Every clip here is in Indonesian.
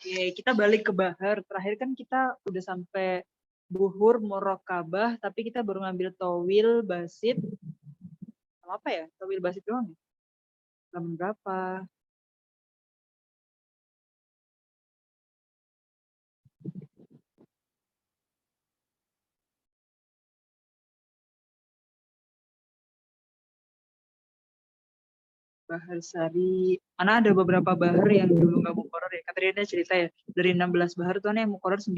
Oke, kita balik ke bahar. Terakhir kan kita udah sampai buhur, murokabah, tapi kita baru ngambil towil, basit. Sama apa ya? Towil, basit doang ya? Halaman berapa? Bahar Sari. Karena ada beberapa bahar yang dulu nggak mukoror ya. Kata dia cerita ya, dari 16 bahar tuh yang mukoror 9.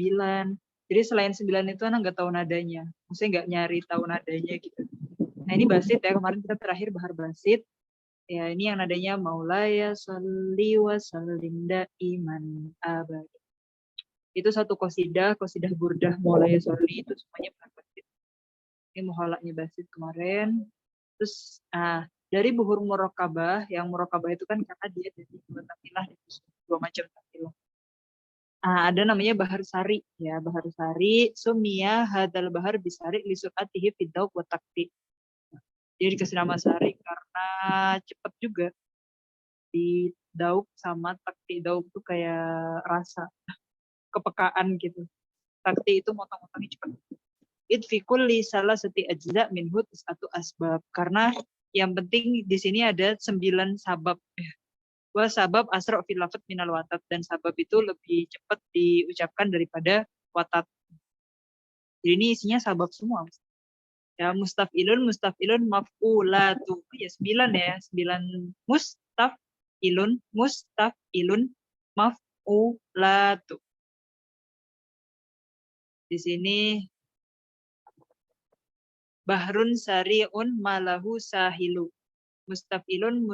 Jadi selain 9 itu anak nggak tahu nadanya. Maksudnya nggak nyari tahu nadanya gitu. Nah ini basit ya, kemarin kita terakhir bahar basit. Ya ini yang nadanya Maulaya Sholli wa Sallim Daiman Abadi. Itu satu kosidah burdah Maulaya Sholli itu semuanya bahar basit. Ini muhalaknya basit kemarin. Terus dari buhur murokabah, yang murokabah itu kan karena dia dari dua takilah, dua macam takilah. Ada namanya bahar sari ya, bahar sari sumia hadal bahar bisari lisu'atihi fiddauk wa takti. Dia dikasih nama sari karena cepat juga. Di dauk sama takti, dauk tuh kayak rasa kepekaan gitu. Takti itu motong-motongnya cepat. Itfikul li salah seti ajza minhut satu asbab, karena yang penting di sini ada 9 sabab. Wah sabab asra fil lafat minal watat, dan sabab itu lebih cepat diucapkan daripada watat. Jadi ini isinya sabab semua. Ya mustafilun maf'ulatu. Ya 9 ya, 9 mustafilun maf'ulatu. Di sini bahrun sari'un malahu sahilu. Mustafilun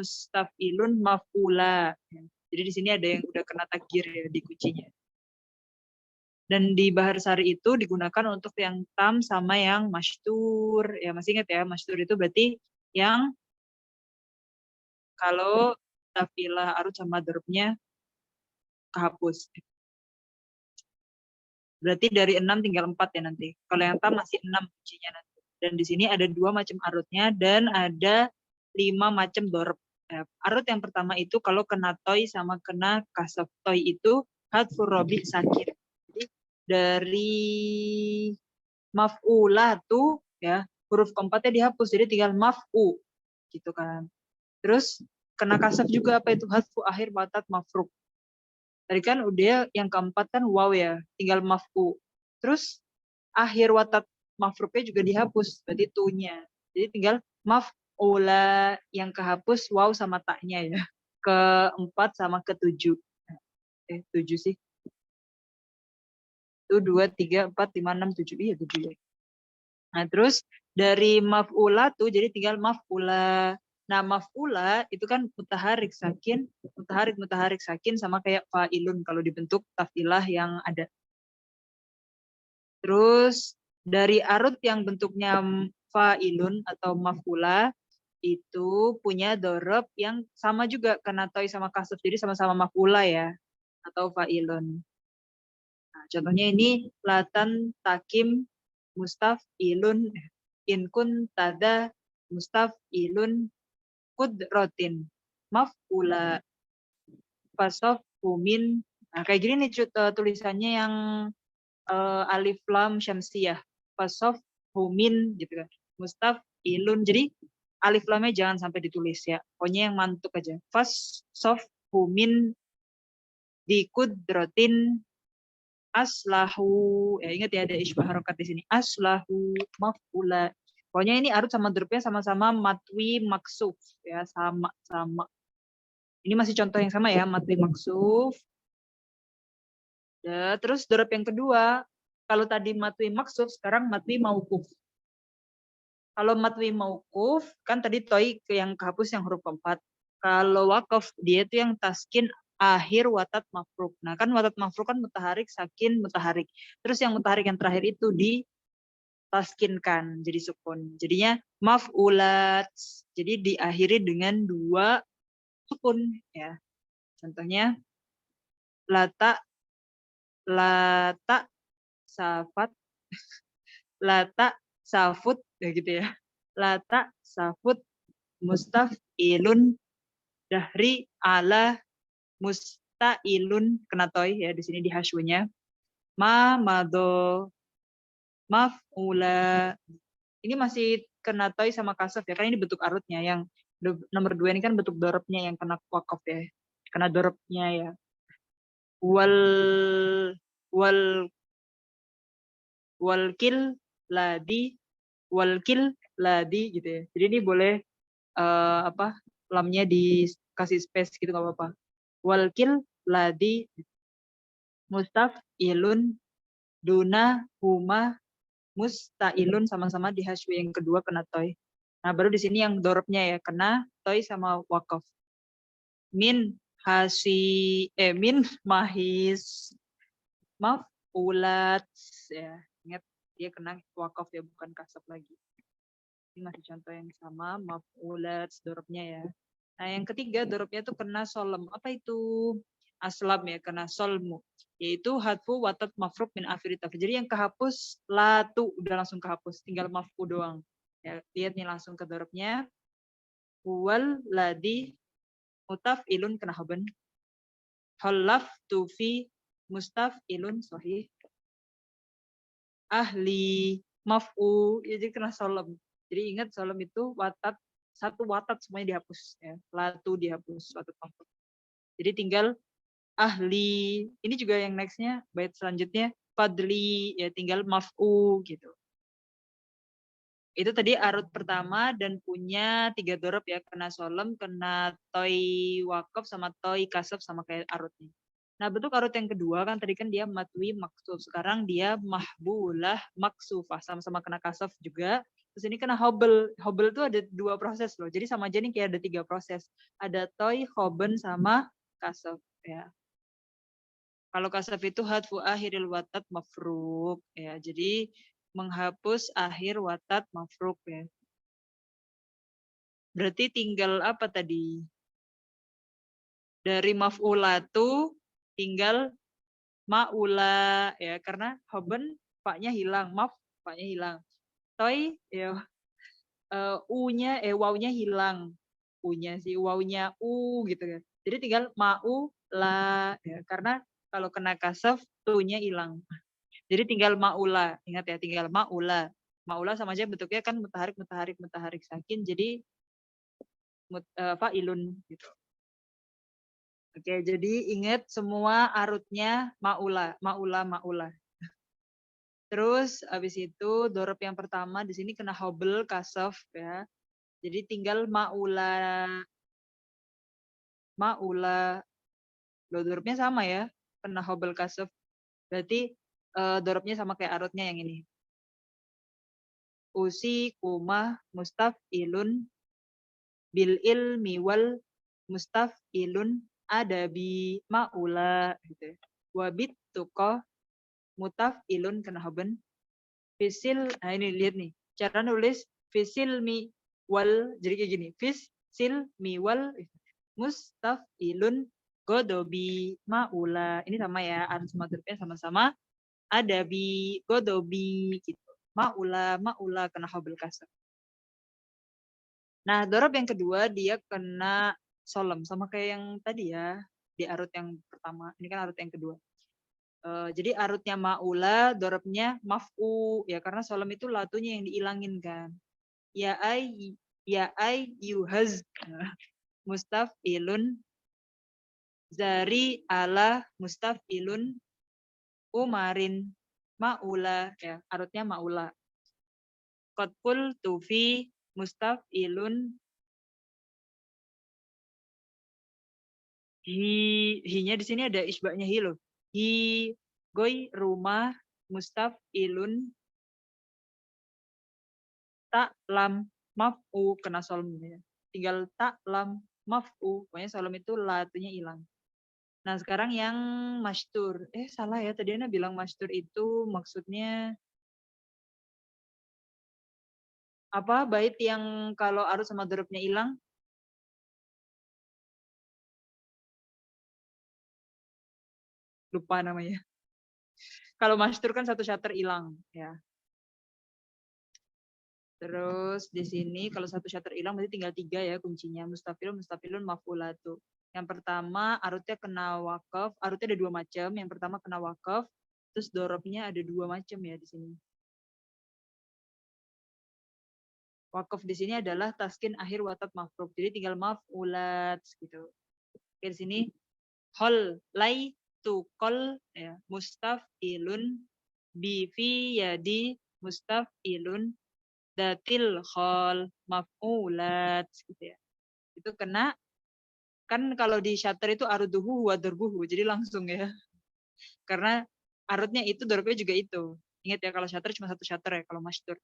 maf'ula. Jadi di sini ada yang udah kena takdir ya di kuncinya. Dan di bahar sari itu digunakan untuk yang tam sama yang masytur. Ya masih ingat ya, masytur itu berarti yang kalau tafilah arut sama drupnya kehapus. Berarti dari 6 tinggal 4 ya nanti. Kalau yang tam masih 6 kuncinya nanti. Dan di sini ada 2 macam arutnya dan ada 5 macam dorb. Arut yang pertama itu kalau kena toy sama kena kasaf toy itu hadfur robi sakit. Jadi dari maf'ula tuh ya huruf keempatnya dihapus jadi tinggal maf'u gitu kan. Terus kena kasaf juga apa itu hadfu akhir watat mafruk. Tadi kan udah yang keempat kan waw ya, tinggal maf'u. Terus akhir watat mafruknya juga dihapus, berarti tunya. Jadi tinggal maf'ula yang kehapus waw sama taknya ya. Keempat sama ketujuh. 7 sih. Itu 2, 3, 4, 5, 6, 7. Iya 7 ya. Nah terus dari maf'ula tuh jadi tinggal maf'ula. Nah maf'ula itu kan mutaharik sakin sama kayak fa'ilun kalau dibentuk tafilah yang ada. Terus dari arut yang bentuknya fa'ilun atau maf'ula itu punya dorob yang sama juga kena toy sama kasuf, jadi sama-sama maf'ula ya atau fa'ilun. Nah, contohnya ini latan takim mustaf'ilun inkun tada mustaf'ilun kudrotin maf'ula fasof humin. Nah, kayak gini nih tulisannya yang alif lam syamsiyah fasof humin gitu kan. Mustaf'ilun. Jadi alif lamnya jangan sampai ditulis ya. Pokoknya yang mantuk aja. Fasof humin di kudrotin aslahu. Ya ingat ya ada isbah harokat di sini. Aslahu maf'ula. Pokoknya ini arut sama drupnya sama-sama matwi maksuf ya, sama-sama. Ini masih contoh yang sama ya, matwi maksuf. Ya, terus drup yang kedua, kalau tadi matwi maksuf, sekarang matwi mauquf. Kalau matwi mauquf, kan tadi toy yang kehapus yang huruf keempat. Kalau wakaf, dia itu yang taskin akhir watat mafruk. Nah kan watat mafruk kan mutaharik, sakin, mutaharik. Terus yang mutaharik yang terakhir itu ditaskinkan, jadi sukun. Jadinya maf'ulat. Jadi diakhiri dengan 2 sukun. Ya. Contohnya, lata safat, lata safut, ya gitu ya. Lata safut mustaf'ilun dahri ala musta'ilun kena toy ya di sini di hasyunya. Ma mado maf'ula. Ini masih kena toy sama kasaf ya, karena ini bentuk arutnya. Yang nomor 2 ini kan bentuk dorobnya yang kena wakaf ya. Kena dorobnya ya. Wal wal walkil ladi walkil ladi gitu ya. Jadi ini boleh apa lamnya dikasih space gitu nggak apa-apa. Walkil ladi mustafilun duna huma mustailun sama-sama di hasyu yang kedua kena toy. Nah baru di sini yang dorobnya ya kena toy sama wakaf. Min min mahis mafulat ya, ingat dia kena wakaf ya bukan kasab lagi. Ini masih contoh yang sama, mafulat dorobnya ya. Nah yang ketiga dorobnya tuh kena solem. Apa itu? Aslam ya, kena solmu. Yaitu hatfu watat mafruk min afiritaf. Jadi yang kehapus latu udah langsung kehapus, tinggal mafku doang. Ya, lihat nih langsung ke dorobnya. Huwal ladi mutafilun kena haben. Halaf tufi mustafilun sahih. Ahli maf'u ya, jadi kena solem. Jadi ingat solem itu watat, satu watat semuanya dihapus ya. Latu dihapus watat maf'u. Jadi tinggal ahli. Ini juga yang nextnya bait selanjutnya fadli ya, tinggal maf'u gitu. Itu tadi arut pertama dan punya 3 dorob ya, kena solem, kena toy wakaf sama toy kasab sama kayak arutnya. Nah bentuk arut yang kedua kan tadi kan dia matwi maksuf, sekarang dia mahbulah maksufah, sama-sama kena kasaf juga. Terus ini kena hobel. Hobel itu ada 2 proses loh, jadi sama aja nih kayak ada 3 proses. Ada toy, hoben sama kasaf ya. Kalau kasaf itu hadfu akhiril watat mafruk ya, jadi menghapus akhir watat mafruk ya. Berarti tinggal apa tadi? Dari maf'ulatu tinggal ma'ula ya, karena hoben paknya hilang, maf paknya hilang. Toy ya u-nya wawnya hilang. U-nya sih wawnya u gitu kan. Jadi tinggal ma'u la ya, karena kalau kena kasaf tu-nya hilang. Jadi tinggal ma'ula, ingat ya, tinggal ma'ula. Ma'ula sama aja bentuknya kan mutaharik mutaharik mutaharik sakin, jadi fa'ilun gitu. Oke, jadi ingat semua arutnya ma'ula, ma'ula, ma'ula. Terus habis itu dorob yang pertama di sini kena hobel kasaf ya. Jadi tinggal ma'ula, ma'ula. Loh, dorobnya sama ya, kena hobel kasaf. Berarti dorobnya sama kayak arutnya yang ini. Usi, kumah, mustafilun, bil ilmi wal mustafilun, adabi, ma'ula gitu. Wabit tuqah mutafilun kena haben. Fisil, nah ini lihat nih. Cara nulis fisil mi wal, jadi kayak gini. Fisil mi wal mustafilun godobi ma'ula. Ini sama ya, arus madrubnya sama-sama. Adabi, godobi gitu. Ma'ula, ma'ula kena habel kasar. Nah, dorob yang kedua dia kena solem sama kayak yang tadi ya di arut yang pertama. Ini kan arut yang kedua. Jadi arutnya ma'ula, dorobnya maf'u ya, karena solem itu latunya yang diilangin kan. Ya ay yuhaz mustafilun zari ala mustafilun umarin ma'ula ya, arutnya ma'ula. Qatful tufi mustafilun hi-nya di sini ada isbahnya hi loh. Hi goy rumah mustafilun tak lam maf'u kena solem ya. Tinggal tak lam maf'u. Pokoknya solem itu latunya hilang. Nah sekarang yang masytur. Salah ya, tadi Ana bilang masytur itu maksudnya apa? Bait yang kalau arus sama dorobnya hilang? Lupa namanya. Kalau masytur kan satu syater hilang ya. Terus di sini kalau satu syater hilang berarti tinggal 3 ya kuncinya. Mustafilun, mustafilun, maf'ulatu. Yang pertama arutnya kena wakaf, arutnya ada dua macam. Yang pertama kena wakaf, terus dorobnya ada dua macam ya di sini. Wakaf di sini adalah taskin akhir watat mafruk. Jadi tinggal maf'ulat gitu. Oke, di sini hol lai tukol ya mustafilun bi fi yadi mustafilun datil khol maf'ulat gitu ya. Itu kena kan kalau di shutter itu aruduhu wa darbuhu jadi langsung ya. Karena arutnya itu dorobnya juga itu. Ingat ya kalau shutter cuma satu shutter ya kalau masyhur.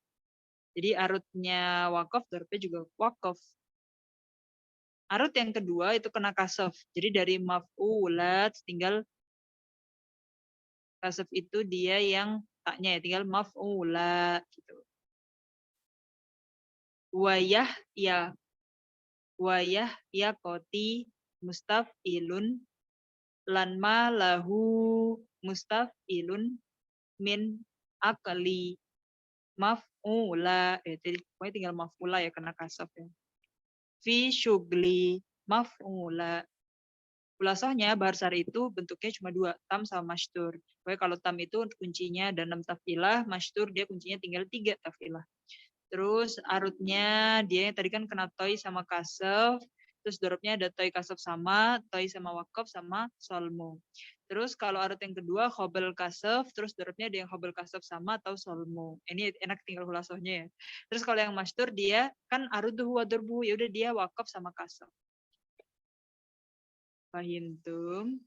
Jadi arutnya wakaf dorobnya juga wakaf. Arut yang kedua itu kena kasaf. Jadi dari maf'ulat tinggal kasaf itu dia yang taknya ya tinggal maf'ula gitu. Wayah ya koti mustafilun lan ma lahu mustafilun min akali maf'ula. Jadi pokoknya tinggal maf'ula ya kena kasaf ya. Fi syugli maf'ula. Kulasahnya bahar syari itu bentuknya cuma dua, tam sama masytur. Pokoknya kalau tam itu kuncinya ada 6 tafilah, masytur dia kuncinya tinggal 3 tafilah. Terus arutnya dia yang tadi kan kena toy sama kasef, terus dorobnya ada toy kasef sama, toy sama wakaf sama solmo. Terus kalau arut yang kedua khobel kasef, terus dorobnya ada yang khobel kasef sama atau solmo. Ini enak tinggal kulasahnya ya. Terus kalau yang masytur dia kan arut wa darbu, ya udah dia wakaf sama kasef. Fahimtum?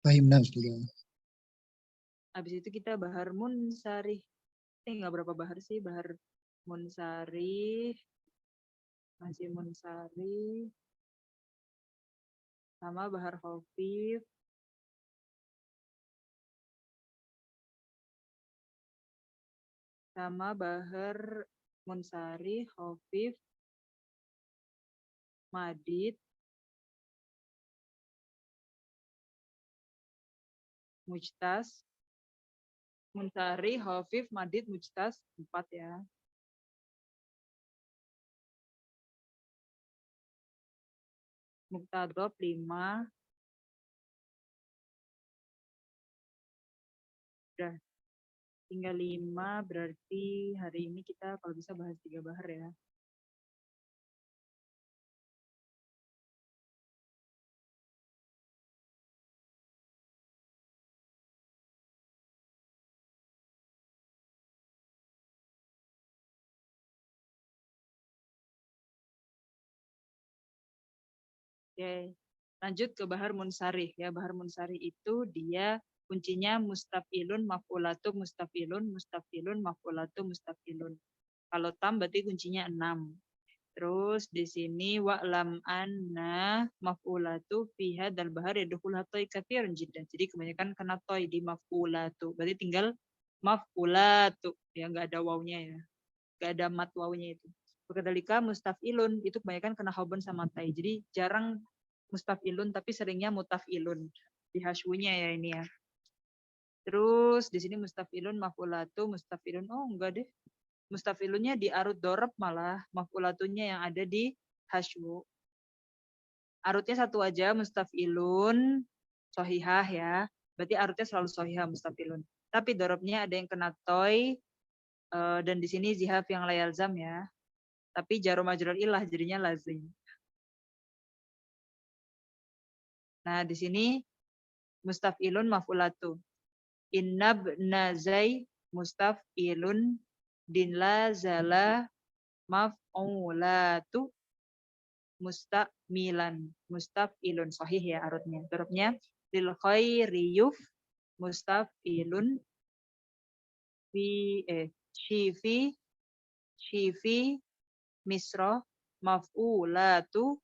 Fahimna sudah. Habis itu kita bahar munsarih. Nggak berapa bahar sih, bahar munsarih. Masih munsarih. Sama bahar khafif. Sama bahar munsarih, khafif, madid, mujtas. Munsarih, khafif, madid, mujtas. 4 ya. Muktadab 5. Udah. Tinggal 5 berarti hari ini kita kalau bisa bahas 3 bahar ya. Oke. Lanjut ke bahar munsarih ya. Bahar munsarih itu dia kuncinya mustafilun, maf'ulatu, mustafilun, mustafilun, maf'ulatu, mustafilun. Kalau tam berarti kuncinya 6. Terus di sini wa'lam anna maf'ulatu fiha dal bahar yadkhul hatoi katsirun jiddan. Jadi kebanyakan kena toy di maf'ulatu. Berarti tinggal maf'ulatu. Ya enggak ada wawunya ya. Enggak ada mat wawunya itu. Kedalika mustafilun itu kebanyakan kena khobon sama tai. Jadi jarang mustafilun tapi seringnya mutafilun. Di hasyunya ya ini ya. Terus di sini mustafilun, maf'ulatu, mustafilun. Oh enggak deh. Mustafilunnya di arut dorob malah. Maf'ulatunya yang ada di hasyu. Arutnya satu aja mustafilun sohihah ya. Berarti arutnya selalu sohihah mustafilun. Tapi dorobnya ada yang kena toy. Dan di sini zihaf yang layalzam ya. Tapi jarum majrul ilah jadinya lazim. Nah, di sini mustafilun maf'ulatu. Innab nazai mustafilun din la zala maf'ulatu mustamilan. Mustafilun sahih ya arutnya. Dorobnya lil khairiyuf mustafilun fi shifi misra maf'ulatu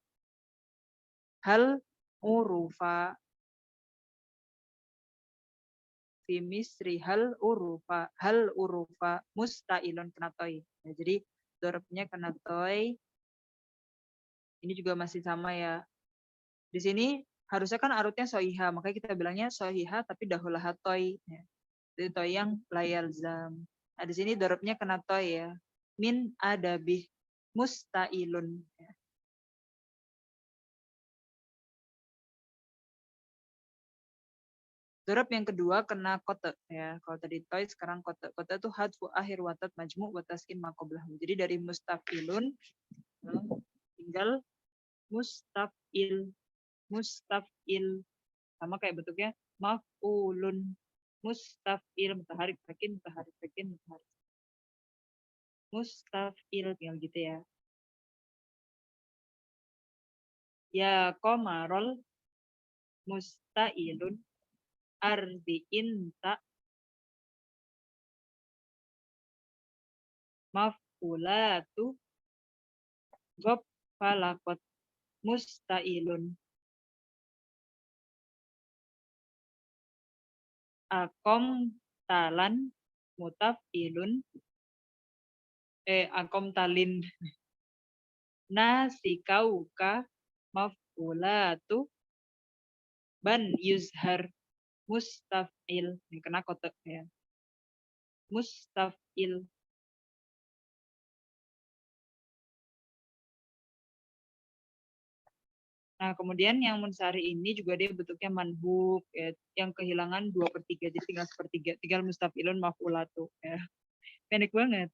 hal urufa fi misri hal urufa mustailun kena toy. Ya, jadi dorobnya kena toy. Ini juga masih sama ya. Di sini harusnya kan arutnya sohiha, makanya kita bilangnya sohiha tapi dahulah toy. Ya. Jadi toy yang layalzam. Nah, di sini dorobnya kena toy ya. Min adabih mustailun. Ya. Dorob yang kedua kena kote ya. Kalau tadi toy sekarang kote. Kote itu hadfu akhir watat majmu wataskin makoblahu. Jadi dari mustafilun tinggal mustafil. Mustafil sama kayak bentuknya maf'ulun. Mustafil mutaharik sakin mutaharik sakin mutaharik. Mustafil tinggal gitu ya. Ya komarol mustailun ardiin tak maf'ulatu gob falakot mustailun akom talan mutafilun akom talin nasikauka maf'ulatu ban yuzhar mustafil yang kena kotak ya. Mustafil. Nah, kemudian yang munsari ini juga dia bentuknya manhub, ya, yang kehilangan 2/3, jadi tinggal 1/3, tinggal mustafilun maf'ulatu. Ya. Pendek banget.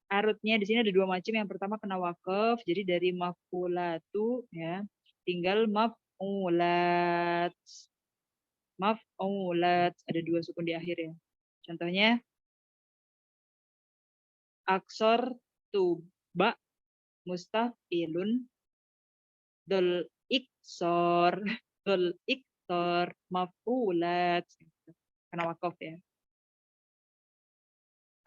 Arutnya di sini ada 2 macam. Yang pertama kena wakaf, jadi dari maf'ulatu, ya, tinggal maf'ulat. Maf'ulat, ada 2 sukun di akhir ya. Contohnya, aksor tuba mustafilun dol iksor maf'ulat karena wakaf ya.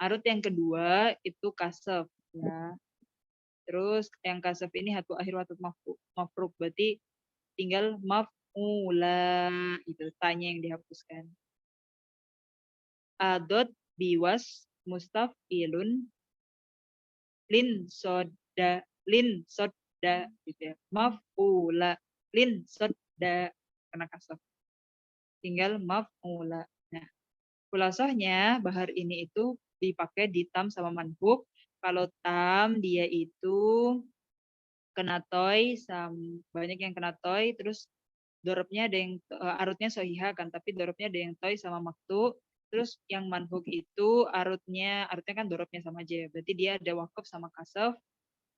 Arut yang kedua itu kasaf ya. Terus yang kasaf ini hatu akhir watut mafruk, berarti tinggal maf'ula itu tanya yang dihapuskan. Adot biwas mustafilun lin soda gitu ya. Maf'ula lin soda kena kasaf. Tinggal maf'ula. Nah, khulasahnya bahar ini itu dipakai di tam sama manhub. Kalau tam dia itu kena toy, banyak yang kena toy, terus dorobnya ada yang arutnya sohiha kan, tapi dorobnya ada yang toy sama maktu. Terus yang manhub itu arutnya kan dorobnya sama aja, berarti dia ada wakaf sama kasaf.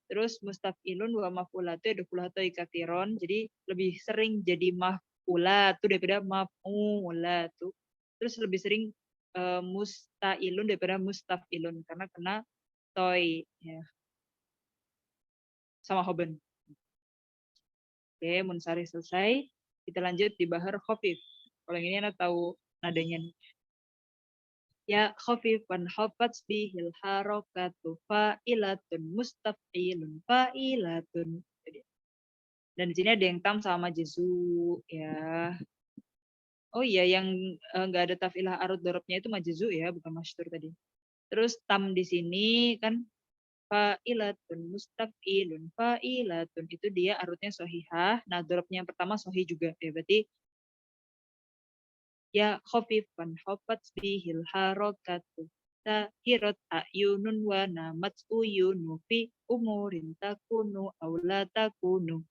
Terus mustafilun wa maf'ulatu yadkhulatu ikatiron, jadi lebih sering jadi maf'ulatu daripada maf'ulatu. Terus lebih sering mustailun daripada mustafilun karena kena toy ya. Sama hoben. Oke, munsari selesai. Kita lanjut di bahar khafif. Kalau yang ini Anda tahu nadanya nih. Ya khafifan hafat bihil harokatu fa'ilatun mustafilun fa'ilatun. Dan di sini ada yang tam sama jezu ya. Oh iya, yang nggak ada tafilah arut dorobnya itu majezu ya, bukan masyhur tadi. Terus tam di sini kan fa'ilatun mustafilun fa'ilatun itu dia arutnya sohihah. Nah, dorobnya yang pertama sohih juga ya, berarti ya khafifan hafat bihil harokatu tahirat ayunun wa namat uyunu fi umurin takunu aula takunu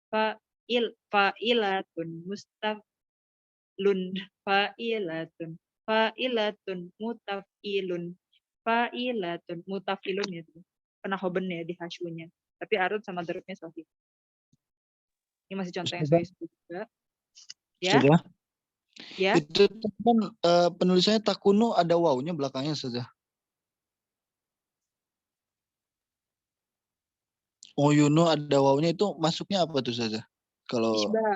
fa'ilatun mustafilun fa'ilatun mutafilun fa'ilatun mutafilun ya tuh. Kena hoben ya di hasyunya. Tapi arut sama dorobnya sahih. Ini masih contoh yang sahih juga. Ya. Sudah. Ya. Itu kan penulisannya takunu ada wawunya belakangnya saja. Oh Yuno ada wawunya itu masuknya apa tuh saja? Kalau Isbah.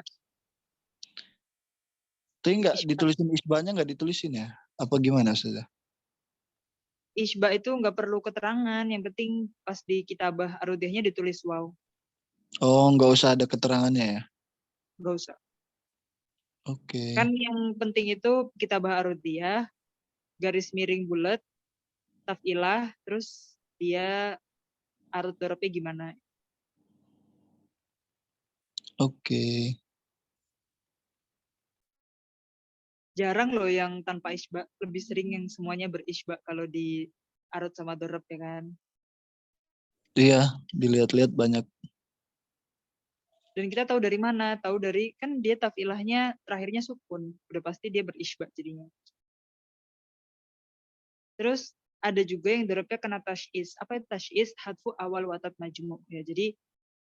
tapi nggak ditulisin isbahnya, nggak ditulisin ya? Apa gimana saja? Isbah itu nggak perlu keterangan, yang penting pas di kitabah arudiyahnya ditulis waw. Oh, nggak usah ada keterangannya ya? Nggak usah. Oke. Kan yang penting itu kitabah arudiyah, garis miring bulat, tafilah, terus dia arut dorobnya gimana. Oke. Jarang loh yang tanpa isbah, lebih sering yang semuanya berisbah kalau di arut sama dorob ya kan. Iya, dilihat-lihat banyak. Dan kita tahu dari mana? Tahu dari kan dia tafilahnya terakhirnya sukun. Udah pasti dia berisbah jadinya. Terus ada juga yang dorobnya kena tash'is. Apa itu tash'is? Hadfu awal watat majmu. Ya, jadi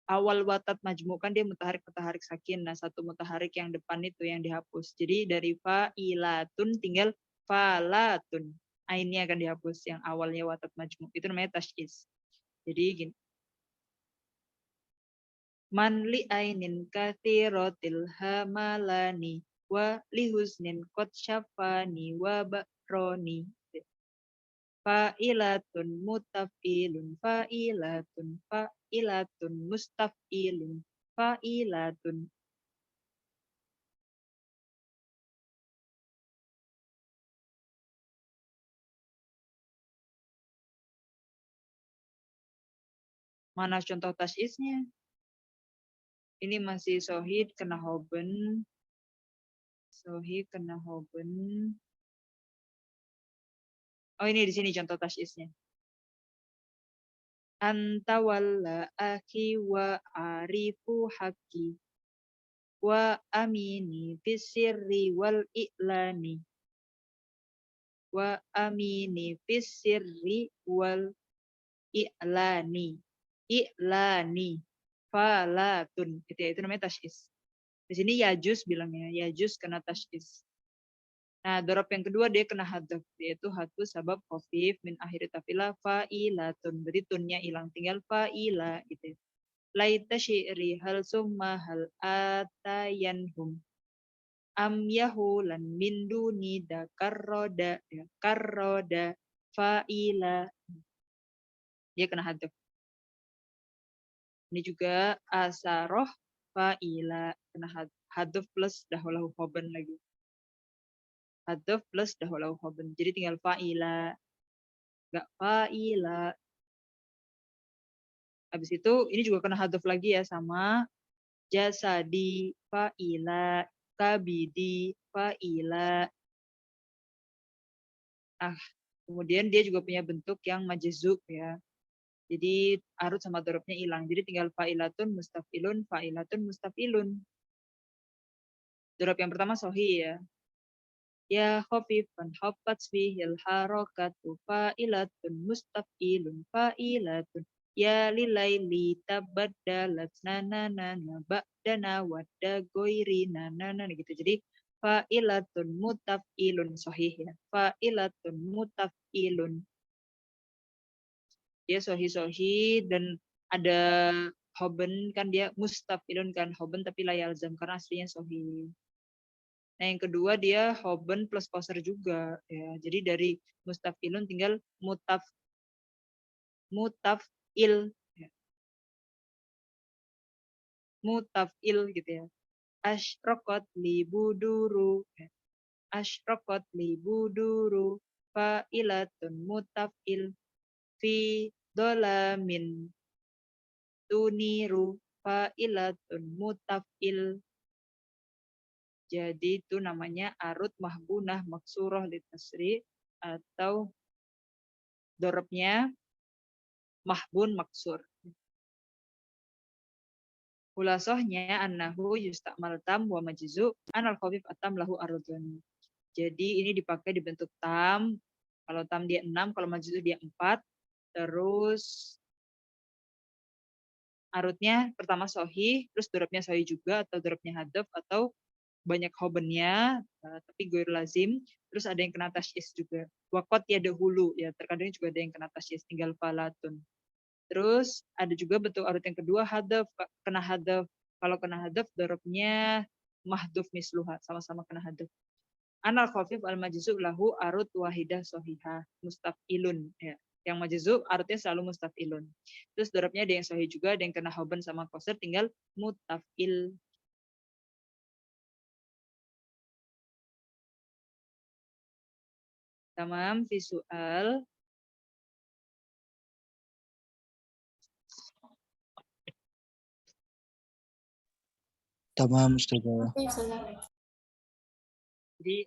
awal watat majmu kan dia mutaharik sakin. Nah, satu mutaharik yang depan itu yang dihapus. Jadi dari fa'ilatun tinggal falatun. Ainnya akan dihapus yang awalnya watat majmu. Itu namanya tash'is. Jadi gini. Man li ainin kathiratil hamalani wa li husnin qad syafani wa bakroni. Fa'ilatun mutaf'ilun fa'ilatun mustaf'ilun fa'ilatun. Mana contoh tas'isnya? Ini masih sohid kena hoben. Sohid kena hoben. Oh, ini di sini contoh tas'isnya. Anta walla akhi wa arifu haqi wa amini fisirri wal i'lani wa amini fisirri wal i'lani falatun gitu ya, itu namanya tash'is. Di sini yajus bilangnya, yajus kena tash'is. Nah, dorob yang kedua dia kena hadaf, yaitu hadfu sabab khafif min akhir tafila fa'ilatun. Berarti tunnya hilang, tinggal fa'ila gitu. Laita syi'ri hal summa hal atayanhum am yahulan min dunida karroda ya, karroda fa'ila. Dia kena hadaf. Ini juga asaroh fa'ila kena hadaf plus dahulahu khoban lagi. Hadaf plus dahulahu khoban. Jadi tinggal fa'ila. Enggak fa'ila. Habis itu ini juga kena hadaf lagi ya sama jasadi fa'ila, kabidi fa'ila. Kemudian dia juga punya bentuk yang majzub ya. Jadi arut sama dorobnya hilang. Jadi tinggal fa'ilatun mustafilun. Dorob yang pertama sohi ya. Ya khafifan haffat fihil harakatu fa'ilatun mustafilun fa'ilatun. Ya lilaili tabaddalat nanana ba'dana wadda goiri nanana gitu. Jadi fa'ilatun mutafilun sohih ya. Fa'ilatun mutafilun. Dia sohi dan ada hoben kan dia mustafilun kan hoben tapi layalzam karena aslinya sohi. Nah yang kedua dia hoben plus koser juga ya. Jadi dari mustafilun tinggal mutafil ya. Mutafil gitu ya. Asyraqat li buduru ya. Asyraqat li buduru fa'ilatun mutafil fi dolamin tuniru fa'ilatun mutafil. Jadi itu namanya arut mahbunah maksurah litasri atau dorobnya mahbun maksur. Khulasohnya annahu yusta'mal tam wa majzu anal khafif atam lahu arudun. Jadi ini dipakai di bentuk tam. Kalau tam dia 6, kalau majzu dia 4. Terus arutnya pertama sohi, terus dorobnya sohi juga atau dorobnya hadaf atau banyak hobennya tapi gue lazim, terus ada yang kena tasyis juga. Wakot ya dahulu ya, terkadang juga ada yang kena tasyis tinggal falatun. Terus ada juga bentuk arut yang kedua hadaf, kena hadaf. Kalau kena hadaf dorobnya mahduf misluha, sama-sama kena hadaf. Anal khafif al majzub lahu arut wahidah sohihah mustafilun ya. Yang majzub arutnya selalu mustafilun. Terus dorobnya ada yang sohih juga, ada yang kena hoben sama koser, tinggal mutafil. Tamam fi soal. Tamam, Ustazah. Oke, Ustazah. Jadi